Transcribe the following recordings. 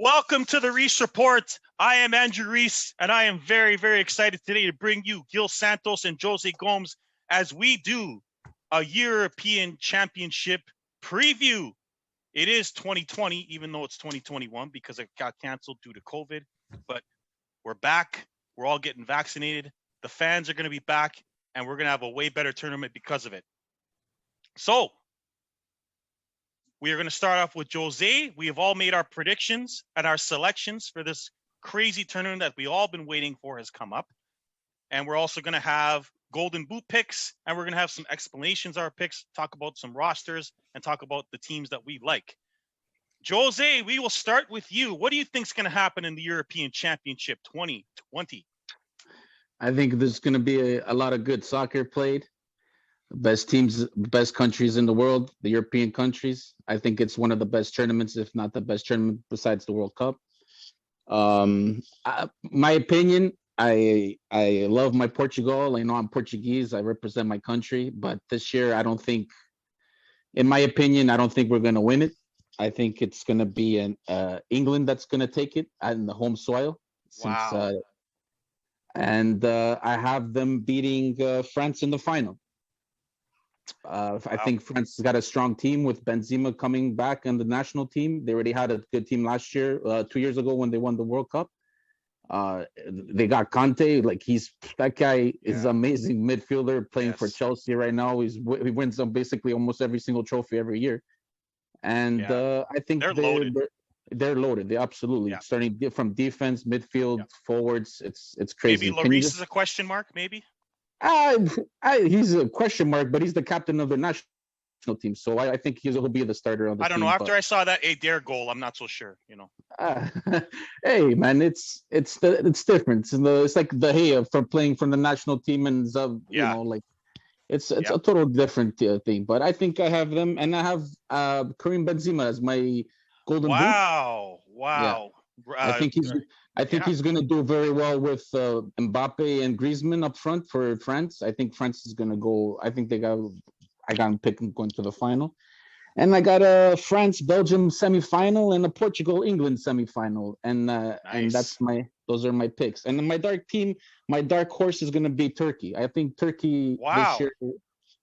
Welcome to the Reece Report. I am Andrew Reece, and I am very, very excited today to bring you Gil Santos and Jose Gomes as we do a European Championship preview. It is 2020, even though it's 2021 because it got canceled due to COVID. But we're back. We're all getting vaccinated. The fans are going to be back, and we're going to have a way better tournament because of it. So, we are going to start off with Jose. We have all made our predictions and our selections for this crazy tournament that we all been waiting for has come up. And we're also going to have Golden Boot picks, and we're going to have some explanations of our picks, talk about some rosters, and talk about the teams that we like. Jose, we will start with you. What do you think is going to happen in the European Championship 2020? I think there's going to be a lot of good soccer played. Best teams, best countries in the world, the European countries. I think it's one of the best tournaments, if not the best tournament besides the World Cup. My opinion, I love my Portugal. I know I'm Portuguese. I represent my country, but this year I don't think, in my opinion, I don't think we're going to win it. I think it's going to be England that's going to take it in the home soil. Wow. I have them beating France in the final. I think France has got a strong team with Benzema coming back and the national team. They already had a good team last year, 2 years ago when they won the World Cup. They got Conte. That guy is amazing midfielder playing for Chelsea right now. He wins basically almost every single trophy every year. And I think they're loaded. They're loaded. They absolutely starting from defense, midfield, forwards. It's crazy. Maybe Reece is a question mark. Maybe. He's a question mark, but he's the captain of the national team, so I think he'll be the starter on the team. I don't know. After I saw that Adair goal, I'm not so sure. Hey man, it's different. It's like from playing from the national team and it's a total different thing. But I think I have them, and I have Karim Benzema as my golden boot. Wow. Yeah. I think he's going to do very well with Mbappe and Griezmann up front for France. I think France is going to go. I got him picking going to the final, and I got a France-Belgium semifinal and a Portugal-England semifinal, and those are my picks. And then my dark horse is going to be Turkey. I think Turkey this year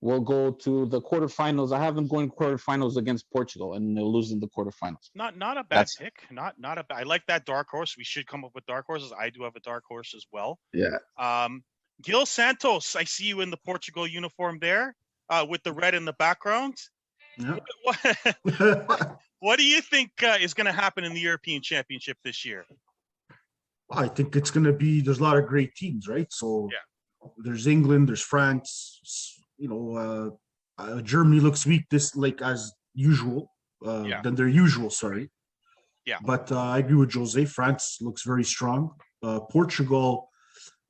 will go to the quarterfinals. I have them going quarterfinals against Portugal, and they'll lose in the quarterfinals. Not a bad pick. Not a bad. I like that dark horse. We should come up with dark horses. I do have a dark horse as well. Yeah. Gil Santos, I see you in the Portugal uniform there, with the red in the background. Yeah. What do you think is going to happen in the European Championship this year? I think it's going to be. There's a lot of great teams, right? So there's England, there's France. Germany looks weak as usual than their usual, sorry. Yeah. But I agree with Jose. France looks very strong. Portugal,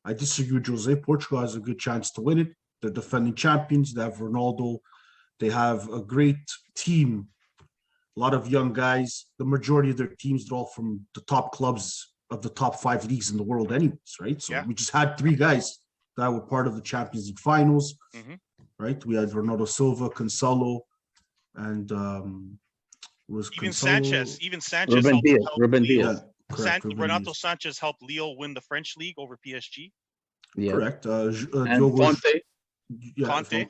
I disagree with Jose. Portugal has a good chance to win it. They're defending champions. They have Ronaldo. They have a great team. A lot of young guys. The majority of their teams are all from the top clubs of the top 5 leagues in the world anyways, right? So we just had 3 guys that were part of the Champions League finals. Mm-hmm. Right, we had Ronaldo Silva, Cancelo, and Sanchez. Even Sanchez. Ruben Diaz. Renato Sanchez helped Lille win the French league over PSG. Yeah. Correct. Conte. Conte.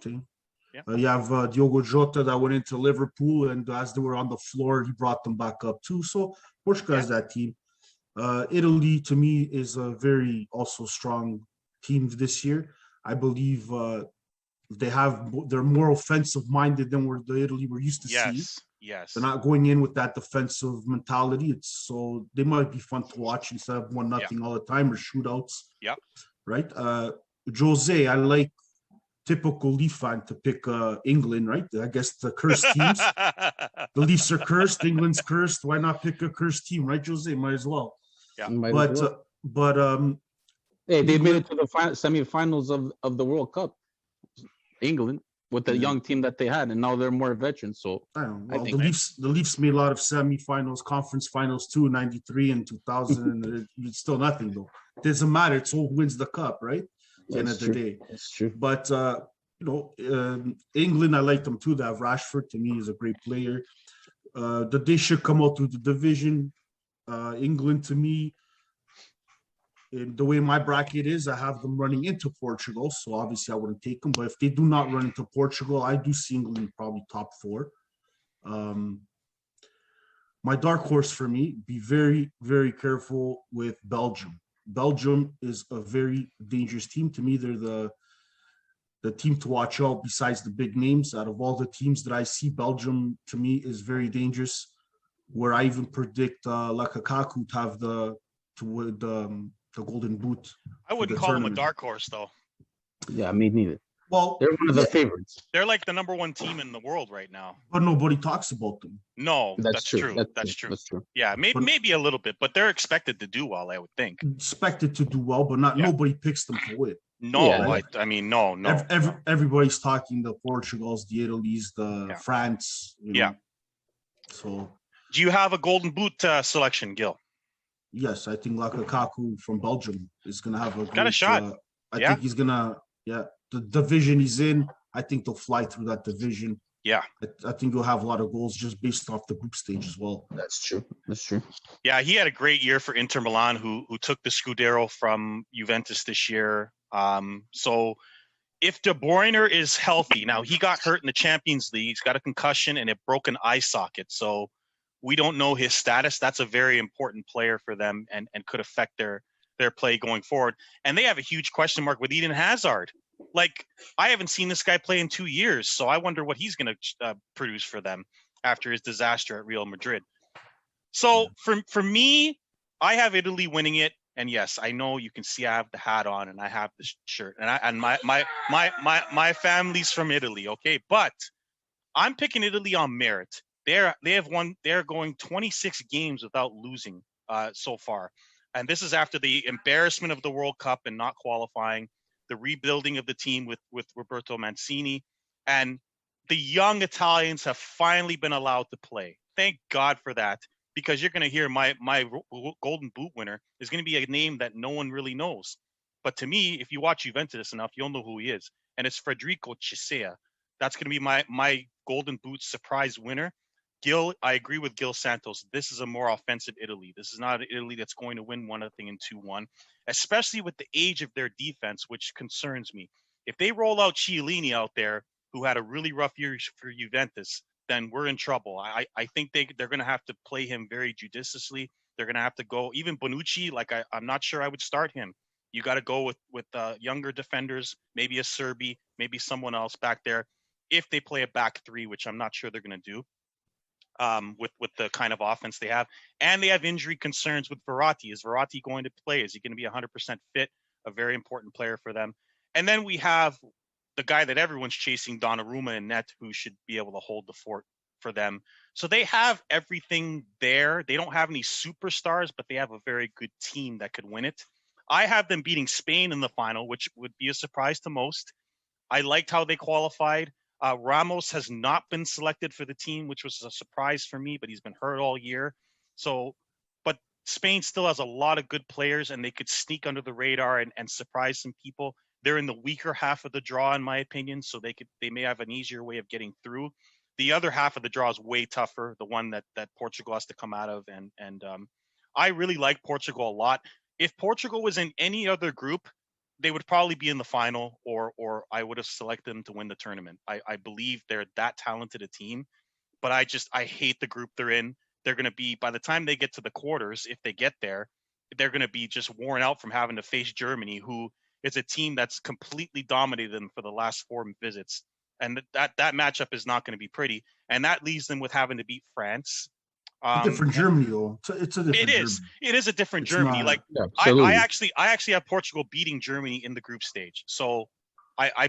Yeah. You have Diogo Jota that went into Liverpool, and as they were on the floor, he brought them back up too. So Portugal has that team. Italy, to me, is a very also strong team this year. I believe. They're more offensive minded than the Italy we're used to see. Yes. They're not going in with that defensive mentality. So they might be fun to watch instead of 1-0 all the time or shootouts. Yep. Right. Jose, I like typical Leaf fan to pick England, right? I guess the cursed teams. The Leafs are cursed, England's cursed. Why not pick a cursed team, right, Jose? Might as well. Yeah. Hey, they made it to the semifinals of the World Cup. England with the young team that they had, and now they're more veterans. So I think the Leafs made a lot of semifinals, conference finals too, in '93 and 2000, and it's still nothing though. It doesn't matter. It's who wins the cup, right? At the end of the day. That's true. But England, I like them too. They have Rashford. To me, is a great player. That they should come out through the division. England, to me, in the way my bracket is, I have them running into Portugal. So obviously I wouldn't take them. But if they do not run into Portugal, I do see England probably top 4. My dark horse for me, be very, very careful with Belgium. Belgium is a very dangerous team. To me, they're the team to watch out besides the big names. Out of all the teams that I see, Belgium, to me, is very dangerous, where I even predict Lukaku to have the golden boot. I wouldn't call them a dark horse, though. Yeah, me neither. Well, they're one of the favorites. They're like the number 1 team in the world right now. But nobody talks about them. No, that's true. That's true. Yeah, maybe a little bit, but they're expected to do well, I would think. Expected to do well, but nobody picks them to win. No, yeah. I mean, no. Everybody's talking the Portugals, the Italies, the France. Yeah. So, do you have a golden boot selection, Gil? Yes, I think Lukaku from Belgium is going to have got a shot. I think he's going to, the division he's in, I think they'll fly through that division. Yeah. I think he'll have a lot of goals just based off the group stage as well. That's true. Yeah, he had a great year for Inter Milan, who took the Scudetto from Juventus this year. So if De Bruyne is healthy, now he got hurt in the Champions League. He's got a concussion and a broken eye socket. So we don't know his status. That's a very important player for them and could affect their play going forward. And they have a huge question mark with Eden Hazard. Like, I haven't seen this guy play in 2 years, so I wonder what he's going to produce for them after his disaster at Real Madrid. So for me, I have Italy winning it. And yes, I know you can see I have the hat on and I have the shirt, and my family's from Italy, okay? But I'm picking Italy on merit. They're going 26 games without losing so far. And this is after the embarrassment of the World Cup and not qualifying, the rebuilding of the team with Roberto Mancini, and the young Italians have finally been allowed to play. Thank God for that, because you're going to hear my Golden Boot winner is going to be a name that no one really knows. But to me, if you watch Juventus enough, you'll know who he is. And it's Federico Chiesa. That's going to be my Golden Boot surprise winner. Gil, I agree with Gil Santos. This is a more offensive Italy. This is not an Italy that's going to win 1-0 and 2-1, especially with the age of their defense, which concerns me. If they roll out Chiellini out there, who had a really rough year for Juventus, then we're in trouble. I think they're going to have to play him very judiciously. They're going to have to go. Even Bonucci, I'm not sure I would start him. You got to go with younger defenders, maybe a Serbi, maybe someone else back there. If they play a back 3, which I'm not sure they're going to do. With the kind of offense they have. And they have injury concerns with Verratti. Is Verratti going to play? Is he going to be 100% fit? A very important player for them. And then we have the guy that everyone's chasing, Donnarumma in net, who should be able to hold the fort for them. So they have everything there. They don't have any superstars, but they have a very good team that could win it. I have them beating Spain in the final, which would be a surprise to most. I liked how they qualified. Ramos has not been selected for the team, which was a surprise for me, but he's been hurt all year. So, but Spain still has a lot of good players, and they could sneak under the radar and surprise some people. They're in the weaker half of the draw, in my opinion, so they may have an easier way of getting through. The other half of the draw is way tougher, the one that Portugal has to come out of, and I really like Portugal a lot. If Portugal was in any other group, they would probably be in the final, or I would have selected them to win the tournament. I believe they're that talented a team, but I hate the group they're in. They're going to be, by the time they get to the quarters, if they get there, they're going to be just worn out from having to face Germany, who is a team that's completely dominated them for the last 4 visits. And that matchup is not going to be pretty. And that leaves them with having to beat France. Different Germany, though. It's a different Germany. It is a different Germany. I actually have Portugal beating Germany in the group stage. So I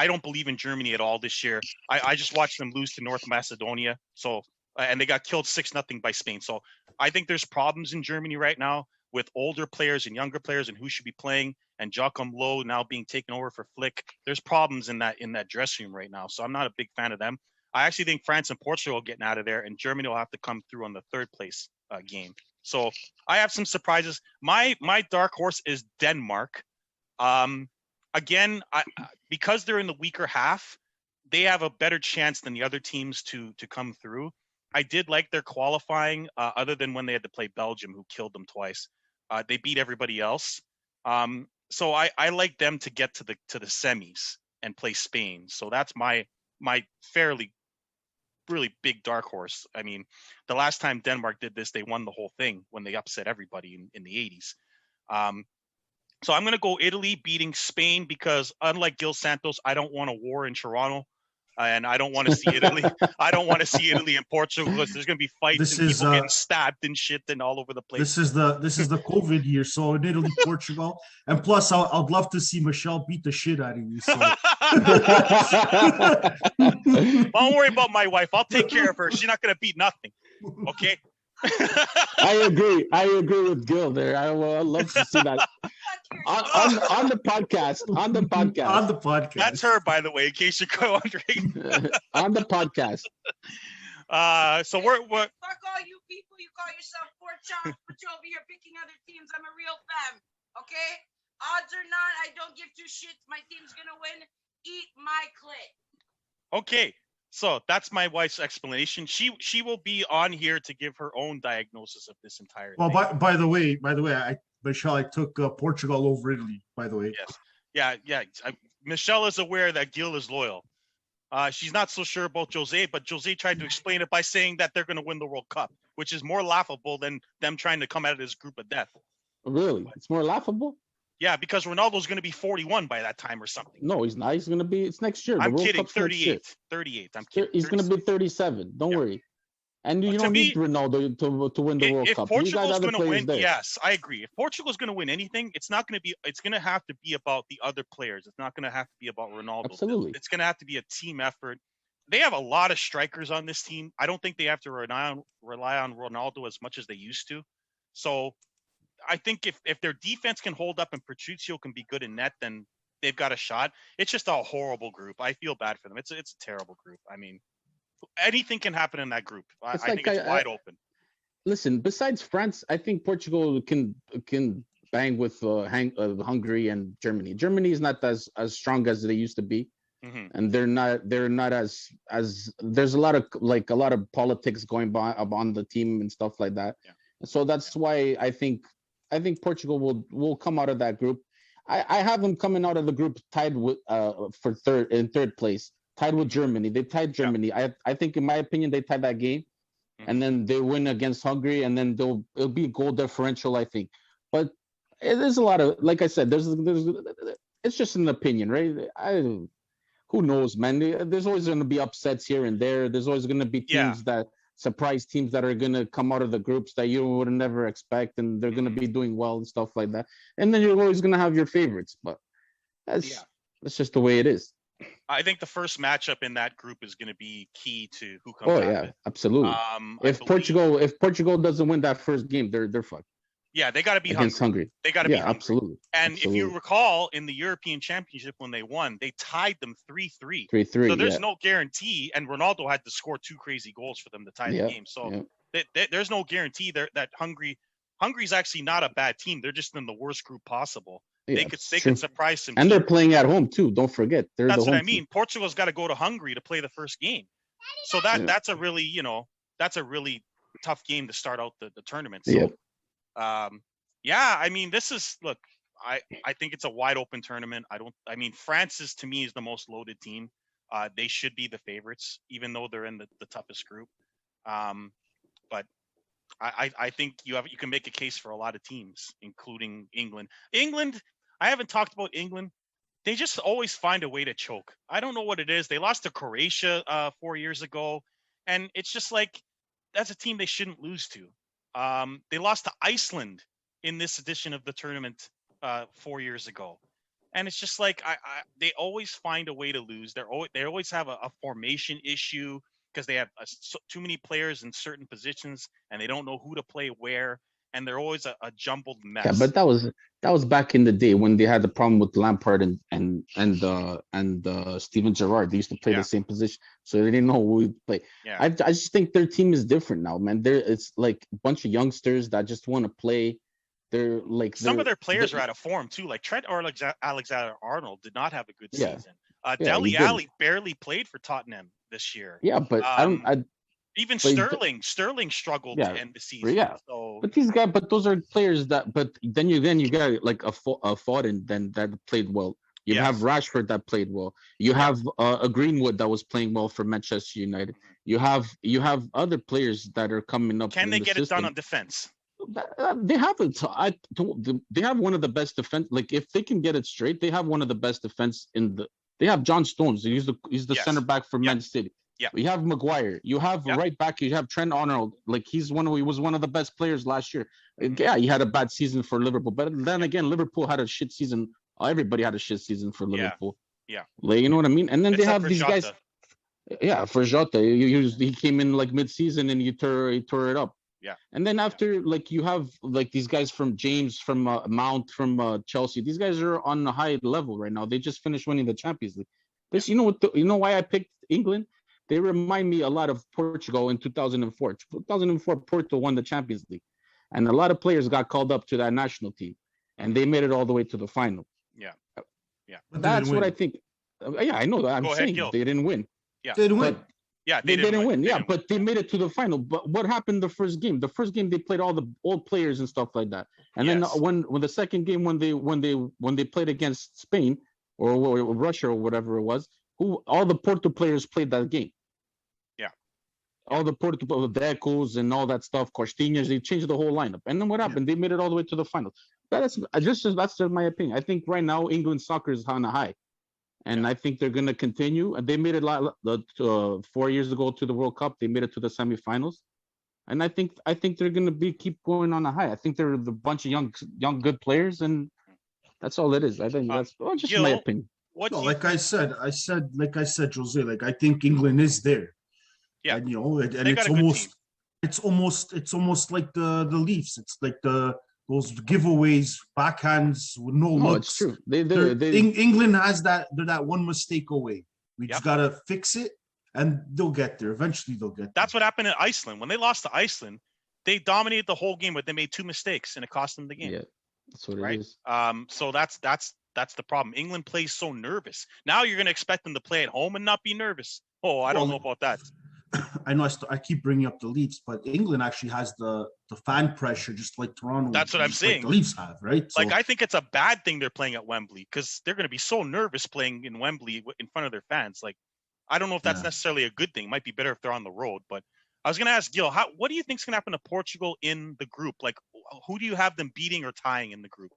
don't believe in Germany at all this year. I just watched them lose to North Macedonia. So and they got killed 6-0 by Spain. So I think there's problems in Germany right now with older players and younger players and who should be playing, and Joachim Low now being taken over for Flick. There's problems in that dressing room right now. So I'm not a big fan of them. I actually think France and Portugal are getting out of there, and Germany will have to come through on the 3rd place game. So I have some surprises. My dark horse is Denmark. Again, because they're in the weaker half, they have a better chance than the other teams to come through. I did like their qualifying, other than when they had to play Belgium, who killed them twice. They beat everybody else. So I like them to get to the semis and play Spain. So that's my fairly really big dark horse. I mean, the last time Denmark did this, they won the whole thing when they upset everybody in the 80s. So I'm going to go Italy beating Spain because, unlike Gil Santos, I don't want a war in Toronto, and I don't want to see Italy. I don't want to see Italy and Portugal because there's going to be fights and people getting stabbed and shit and all over the place. This is the COVID year, so in Italy, Portugal, and plus, I'd love to see Michelle beat the shit out of you. So. Don't worry about my wife. I'll take care of her. She's not going to beat nothing. Okay. I agree with Gil there. I'd love to see that on the podcast. That's her, by the way, in case you're wondering. On the podcast. So we're fuck all you people. You call yourself pork chops, but you're over here picking other teams. I'm a real fan. Okay, odds or not, I don't give two shits. My team's gonna win. Eat my clit. Okay. So that's my wife's explanation. She will be on here to give her own diagnosis of this entire thing. Well, by the way, Michelle, I took Portugal over Italy. By the way, yes, yeah. Michelle is aware that Gil is loyal. She's not so sure about Jose, but Jose tried to explain it by saying that they're going to win the World Cup, which is more laughable than them trying to come out of this group of death. Really, it's more laughable. Yeah, because Ronaldo's going to be 41 by that time or something. No, he's not. He's going to be. It's next year. I'm kidding. 38. 38. I'm kidding. He's going to be 37. Don't worry. And you don't need Ronaldo to win the World Cup. If Portugal's going to win, yes, I agree. If Portugal's going to win anything, it's not going to be. It's going to have to be about the other players. It's not going to have to be about Ronaldo. Absolutely. It's going to have to be a team effort. They have a lot of strikers on this team. I don't think they have to rely on Ronaldo as much as they used to. So I think if their defense can hold up and Patricio can be good in net, then they've got a shot. It's just a horrible group. I feel bad for them. It's a terrible group. I mean, anything can happen in that group. I think it's wide open. Listen, besides France, I think Portugal can bang with Hungary and Germany. Germany is not as strong as they used to be. Mm-hmm. And they're not as there's a lot of politics going on the team and stuff like that. Yeah. So that's why I think Portugal will come out of that group. I have them coming out of the group tied with third place, tied with Germany. They tied Germany. Yeah. I think, in my opinion, they tied that game, and then they win against Hungary, and then it'll be goal differential, I think. But there's a lot of, like I said, there's it's just an opinion, right? Who knows, man? There's always going to be upsets here and there. There's always going to be teams surprise teams that are going to come out of the groups that you would never expect, and they're going to be doing well and stuff like that. And then you're always going to have your favorites, but that's just the way it is. I think the first matchup in that group is going to be key to who comes out of it. Absolutely. If Portugal doesn't win that first game, they're fucked. Yeah, they got to be against Hungary. They got to be Hungary. Absolutely. And if you recall, in the European Championship when they won, they tied them 3-3. 3-3. So there's no guarantee, and Ronaldo had to score 2 crazy goals for them to tie the game. So there's no guarantee that Hungary's actually not a bad team. They're just in the worst group possible. Yeah, they could surprise some. And they're playing at home too. Don't forget. That's what I mean. Portugal's got to go to Hungary to play the first game. So that's a really tough game to start out the tournament. So I mean, I think it's a wide open tournament. France to me is the most loaded team. They should be the favorites, even though they're in the toughest group. But I think you can make a case for a lot of teams, including England. I haven't talked about England. They just always find a way to choke. I don't know what it is. They lost to Croatia 4 years ago, and it's just like that's a team they shouldn't lose to. They lost to Iceland in this edition of the tournament 4 years ago, and it's just like they always find a way to lose. They always have a formation issue because they have too many players in certain positions, and they don't know who to play where, and they're always a jumbled mess. Yeah, but that was back in the day when they had the problem with Lampard and Steven Gerrard. They used to play the same position, so they didn't know who to play. Yeah. I just think their team is different now, man. It's like a bunch of youngsters that just want to play. They're like some of their players are out of form too. Like Trent or Alexander-Arnold did not have a good season. Dele Alli barely played for Tottenham this year. Yeah, but Even But Sterling struggled to end the season. Yeah. So, but those are players that. But then you got like a Foden then that played well. You have Rashford that played well. You have a Greenwood that was playing well for Manchester United. You have other players that are coming up. Can they get it done on defense? They have it. They have one of the best defense. Like if they can get it straight, they have one of the best defense in the. They have John Stones. He's the center back for Man City. Yeah. You have Maguire. You have right back. You have Trent Arnold. Like he was one of the best players last year. Yeah, he had a bad season for Liverpool, but then again, Liverpool had a shit season. Everybody had a shit season for Liverpool. Yeah. Like you know what I mean. And then they have these Jota. guys. Yeah, for Jota, he came in like mid-season and he tore it up. Yeah. And then after like you have like these guys from James, from Mount, from Chelsea. These guys are on a high level right now. They just finished winning the Champions League. This, you know why I picked England? They remind me a lot of Portugal in 2004. 2004, Porto won the Champions League, and a lot of players got called up to that national team, and they made it all the way to the final. Yeah. That's what I think. Yeah, I know that. I'm saying they didn't win. Yeah, they didn't win. They didn't win. Yeah, but they made it to the final. But what happened the first game? The first game they played all the old players and stuff like that. And then when the second game when they played against Spain or Russia or whatever it was, all the Porto players played that game. Yeah. All the Porto Decos and all that stuff, Costinhas, they changed the whole lineup. And then what happened? They made it all the way to the final. That's just my opinion. I think right now England soccer is on a high. And I think they're going to continue. And they made it 4 years ago to the World Cup. They made it to the semifinals. And I think they're going to keep going on a high. I think they're a bunch of young good players, and that's all it is. I think that's just my opinion. Like I said, Jose. Like I think England is there. Yeah, and it's almost like the Leafs. It's like those giveaways, backhands with no looks. It's true. England has that. They're that one mistake away. We just gotta fix it, and they'll get there. Eventually, they'll get there. That's what happened in Iceland. When they lost to Iceland, they dominated the whole game, but they made 2 mistakes, and it cost them the game. Yeah, that's what it is. So that's the problem. England plays so nervous. Now you're gonna expect them to play at home and not be nervous. Oh, I don't know about that. I know I keep bringing up the Leafs, but England actually has the fan pressure, just like Toronto. That's what I'm saying. Like the Leafs have, right? So, I think it's a bad thing they're playing at Wembley because they're going to be so nervous playing in Wembley in front of their fans. Like, I don't know if that's necessarily a good thing. It might be better if they're on the road. But I was going to ask Gil, what do you think is going to happen to Portugal in the group? Like, who do you have them beating or tying in the group?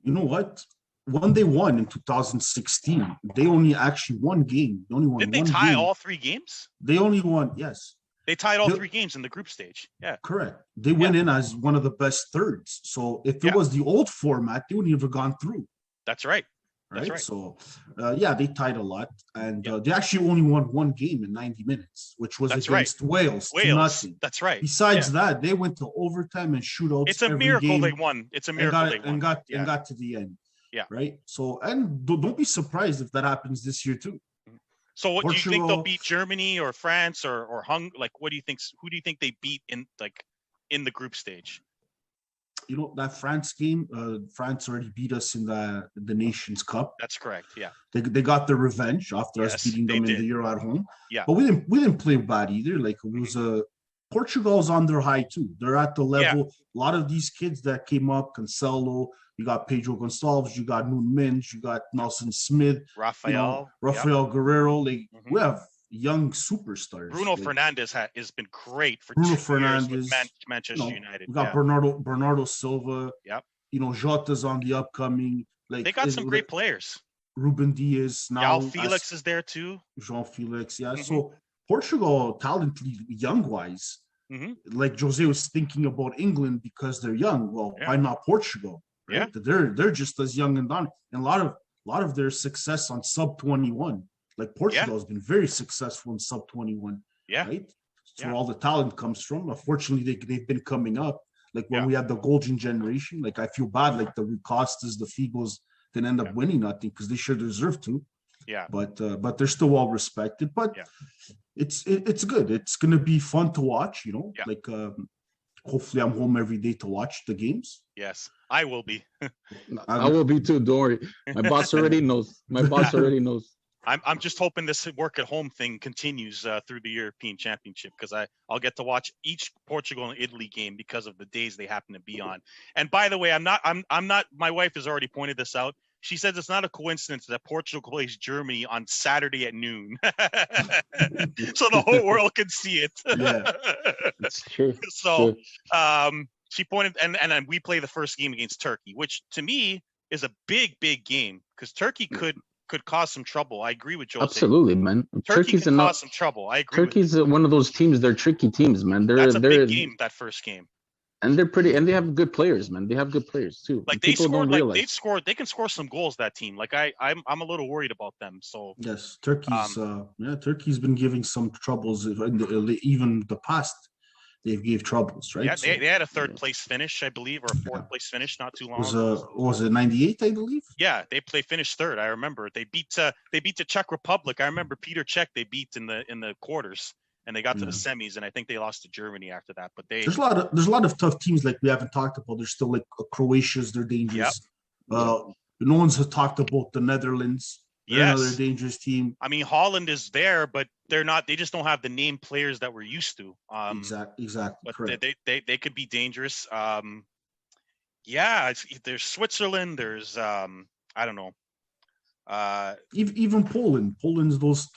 You know what? When they won in 2016, they only actually one game. They only won. Did they tie all 3 games? They only won. Yes, they tied all 3 games in the group stage. Yeah, correct. They went in as one of the best thirds. So if it was the old format, they wouldn't have gone through. That's right. Right. So, they tied a lot, and they actually only won 1 game in 90 minutes, which was against Wales. 2-0. That's right. Besides that, they went to overtime and shootouts. It's a miracle they won. It's a miracle they won. And got to the end. Yeah. Right. So, and don't be surprised if that happens this year too. So, what do you think they'll beat Germany or France or Hungary? Like, what do you think? Who do you think they beat in the group stage? You know that France game. France already beat us in the Nations Cup. That's correct. Yeah. They got their revenge after us beating them in the Euro at home. Yeah. But we didn't play bad either. Like it was Portugal's on their high too. They're at the level. A lot of these kids that came up, Cancelo. You got Pedro Gonçalves, you got Nuno Mendes, you got Nelson Smith, Rafael Guerrero. Like we have young superstars. Bruno Fernandes has been great for Bruno 2 years with Fernandes, Manchester United. We got Bernardo Silva. Yep. Jota's on the upcoming. Like they got some great players. Ruben Diaz now. João Felix is there too. João Felix, yeah. Mm-hmm. So Portugal, talently young wise, like Jose was thinking about England because they're young. Well, why not Portugal? Right? Yeah, they're just as young and done. And a lot of their success on sub-21, like Portugal has been very successful in sub-21. Yeah, right. So all the talent comes from. Unfortunately, they've been coming up. Like when we had the golden generation, like I feel bad. Like the Costas, the Figos didn't end up winning nothing because they should deserve to. Yeah, but they're still well respected. But it's good. It's gonna be fun to watch. Like. Hopefully, I'm home every day to watch the games. Yes, I will be. I will be too. Don't worry. My boss already knows. I'm just hoping this work at home thing continues through the European Championship, because I'll get to watch each Portugal and Italy game because of the days they happen to be on. And by the way, I'm not. My wife has already pointed this out. She says it's not a coincidence that Portugal plays Germany on Saturday at noon, so the whole world can see it. Yeah, it's true. So, she pointed, and we play the first game against Turkey, which to me is a big game, because Turkey could cause some trouble. I agree with Jose. Absolutely, man. Turkey can cause some trouble. I agree. Turkey's one of those teams. They're tricky teams, man. That's a big game, that first game. And they're pretty, and they have good players, man. They have good players too. Like they scored, they can score some goals. That team, like I'm a little worried about them. So yes, Turkey's been giving some troubles. Even the past, they've gave troubles, right? Yeah, they had a third place finish, I believe, or a fourth place finish not too long ago. Was it 98, I believe? Yeah, they finished third. I remember they beat the Czech Republic. I remember Peter Cech they beat in the quarters. And they got to the semis, and I think they lost to Germany after that. But there's a lot of tough teams like we haven't talked about. There's still like Croatia's, they're dangerous. Yep. No one's talked about the Netherlands. They're another dangerous team. I mean, Holland is there, but they're not. They just don't have the name players that we're used to. Exactly. But correct. They could be dangerous. There's Switzerland. There's I don't know. Even Poland. Poland with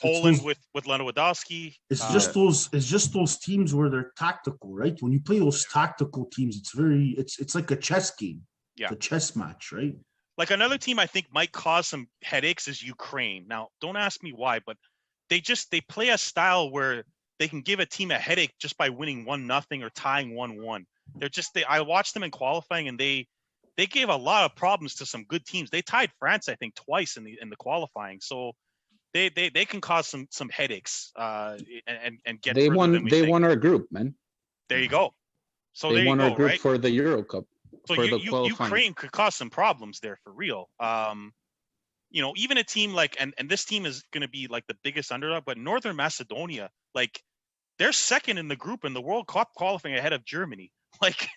Lewandowski. It's just those teams where they're tactical, right? When you play those tactical teams, it's like a chess game. Yeah, a chess match, right? Like another team I think might cause some headaches is Ukraine. Now, don't ask me why, but they play a style where they can give a team a headache just by winning 1-0 or tying 1-1. I watched them in qualifying, and they gave a lot of problems to some good teams. They tied France, I think, twice in the qualifying. So they can cause some headaches and get. They won our group, man. There you go. So they won our group for the Euro Cup. So Ukraine could cause some problems there for real. Even a team like and this team is going to be like the biggest underdog, but Northern Macedonia, like they're second in the group in the World Cup qualifying ahead of Germany. Like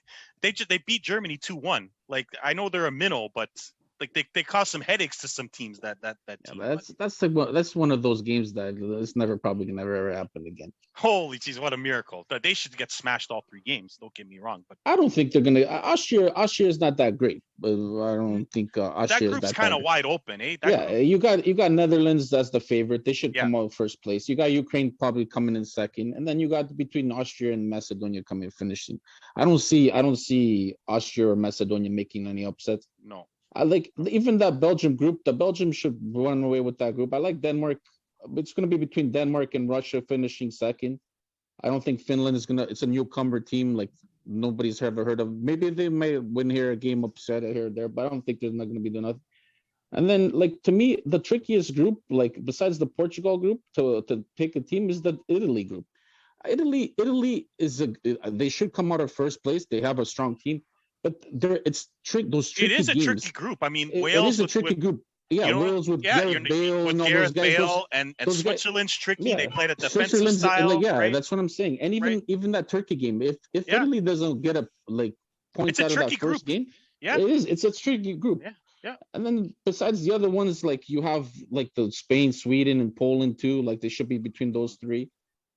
they beat Germany 2-1. Like I know they're a minnow, but like they cause some headaches to some teams. That team. That's one of those games that it's probably never ever happen again. Holy jeez, what a miracle! They should get smashed all 3 games. Don't get me wrong, but I don't think they're gonna. Austria is not that great, but I don't think Austria that group's kind of wide open, eh? You got Netherlands. That's the favorite. They should come out first place. You got Ukraine probably coming in second, and then you got between Austria and Macedonia coming finishing. I don't see Austria or Macedonia making any upsets. No. I like even that Belgium group. The Belgium should run away with that group. I like Denmark. It's going to be between Denmark and Russia finishing second. I don't think Finland is going to. It's a newcomer team like nobody's ever heard of. Maybe they may win here a game upset here or there, but I don't think there's not going to be enough. And then, like to me, the trickiest group, like besides the Portugal group, to pick a team is the Italy group. Italy is they should come out of first place. They have a strong team. But it's tricky. Those tricky It is a games. tricky group. I mean, Wales is a tricky group. Yeah, Wales with Gareth Bale and all those guys. And Switzerland's tricky. They played a defensive style. Yeah, that's what I'm saying. And even that Turkey game, if Italy doesn't get points out of that first game, it's a tricky group. Yeah. And then besides the other ones, like you have like the Spain, Sweden, and Poland too. Like they should be between those 3.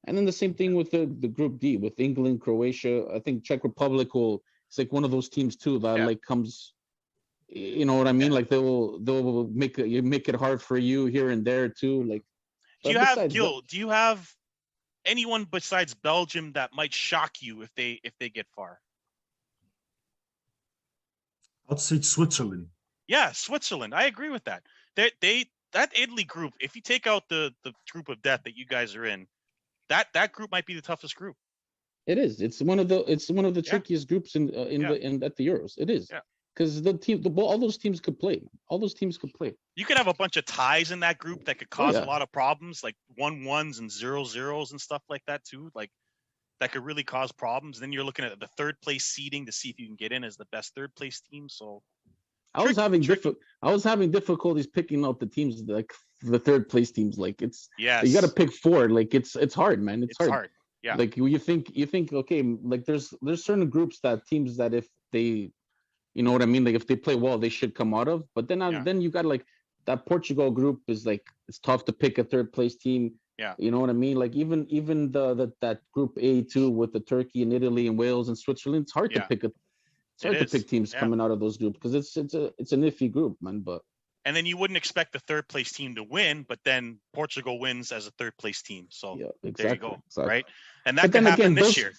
And then the same thing with the Group D with England, Croatia. I think Czech Republic will. It's like one of those teams too that like comes, you know what I mean? Like they'll make it hard for you here and there too. Like, do you have anyone besides Belgium that might shock you if they get far? I'd say Switzerland. Yeah, Switzerland. I agree with that. That Italy group. If you take out the group of death that you guys are in, that group might be the toughest group. It is. It's one of the trickiest groups at the Euros. It is. Yeah. Because all those teams could play. All those teams could play. You could have a bunch of ties in that group that could cause a lot of problems, like 1-1s and 0-0s and stuff like that too. Like that could really cause problems. Then you're looking at the third place seeding to see if you can get in as the best third place team. So I was having difficulties picking out the teams, like the third place teams. Like you got to pick 4. Like it's hard, man. It's hard. Yeah. Like you think okay, like there's certain groups that teams that if they, you know what I mean, like if they play well, they should come out of. But then you got like that Portugal group is like, it's tough to pick a third place team. Yeah. You know what I mean? Like even that group A too, with the Turkey and Italy and Wales and Switzerland, it's hard to pick teams coming out of those groups, because it's an iffy group, man. But and then you wouldn't expect the third place team to win, but then Portugal wins as a third place team. So there you go, right? And that can happen this year.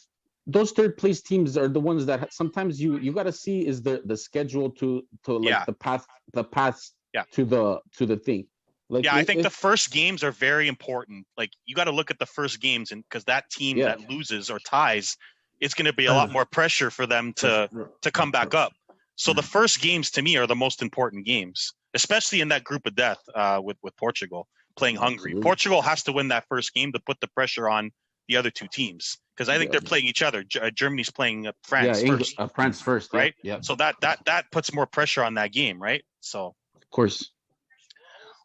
Those third place teams are the ones that sometimes you got to see is the schedule to like the path to the thing. Like, I think the first games are very important. Like, you got to look at the first games, and because that team that loses or ties, it's going to be a lot more pressure for them to come back up. So the first games to me are the most important games, especially in that group of death with Portugal playing Hungary. Absolutely. Portugal has to win that first game to put the pressure on the other two teams, because I think they're playing each other. Germany's playing France first. France first, right? Yeah. So that puts more pressure on that game, right? So of course.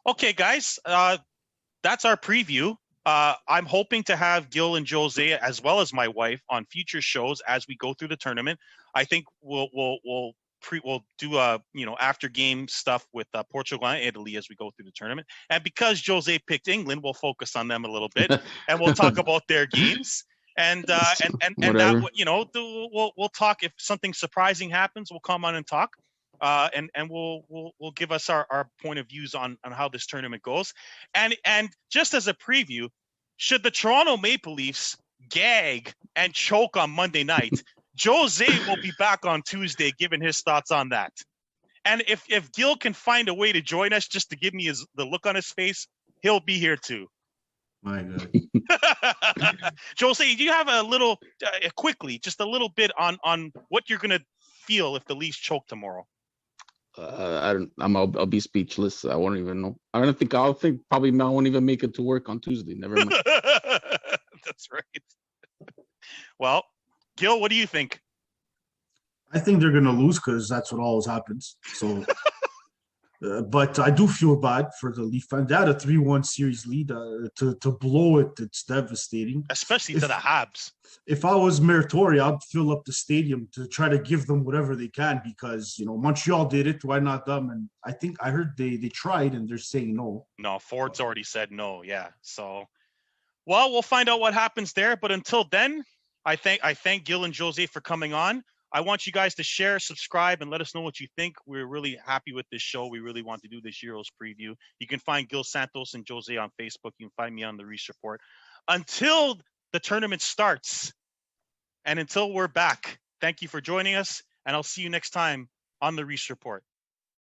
Okay, guys, that's our preview. I'm hoping to have Gil and Jose, as well as my wife, on future shows as we go through the tournament. I think we'll do after game stuff with Portugal and Italy as we go through the tournament. And because Jose picked England, we'll focus on them a little bit, and we'll talk about their games. And that, we'll talk if something surprising happens. We'll come on and talk. And we'll give us our point of views on how this tournament goes. And just as a preview, should the Toronto Maple Leafs gag and choke on Monday night, Jose will be back on Tuesday giving his thoughts on that. And if Gil can find a way to join us just to give me the look on his face, he'll be here too. My God. Jose, do you have a little quickly, just a little bit on what you're gonna feel if the Leafs choke tomorrow? I'll be speechless. I won't even know. I'll think probably I won't even make it to work on Tuesday. Never mind. That's right. Well, Gil, what do you think? I think they're going to lose, because that's what always happens. So, but I do feel bad for the Leaf fans. They had a 3-1 series lead. To blow it, it's devastating. Especially to the Habs. If I was Meritori, I'd fill up the stadium to try to give them whatever they can, because, Montreal did it. Why not them? And I heard they tried, and they're saying no. No, Ford's already said no. Yeah. So, well, we'll find out what happens there. But until then, I thank Gil and Jose for coming on. I want you guys to share, subscribe, and let us know what you think. We're really happy with this show. We really want to do this Euros preview. You can find Gil Santos and Jose on Facebook. You can find me on the Reece Report. Until the tournament starts, and until we're back, thank you for joining us, and I'll see you next time on the Reece Report.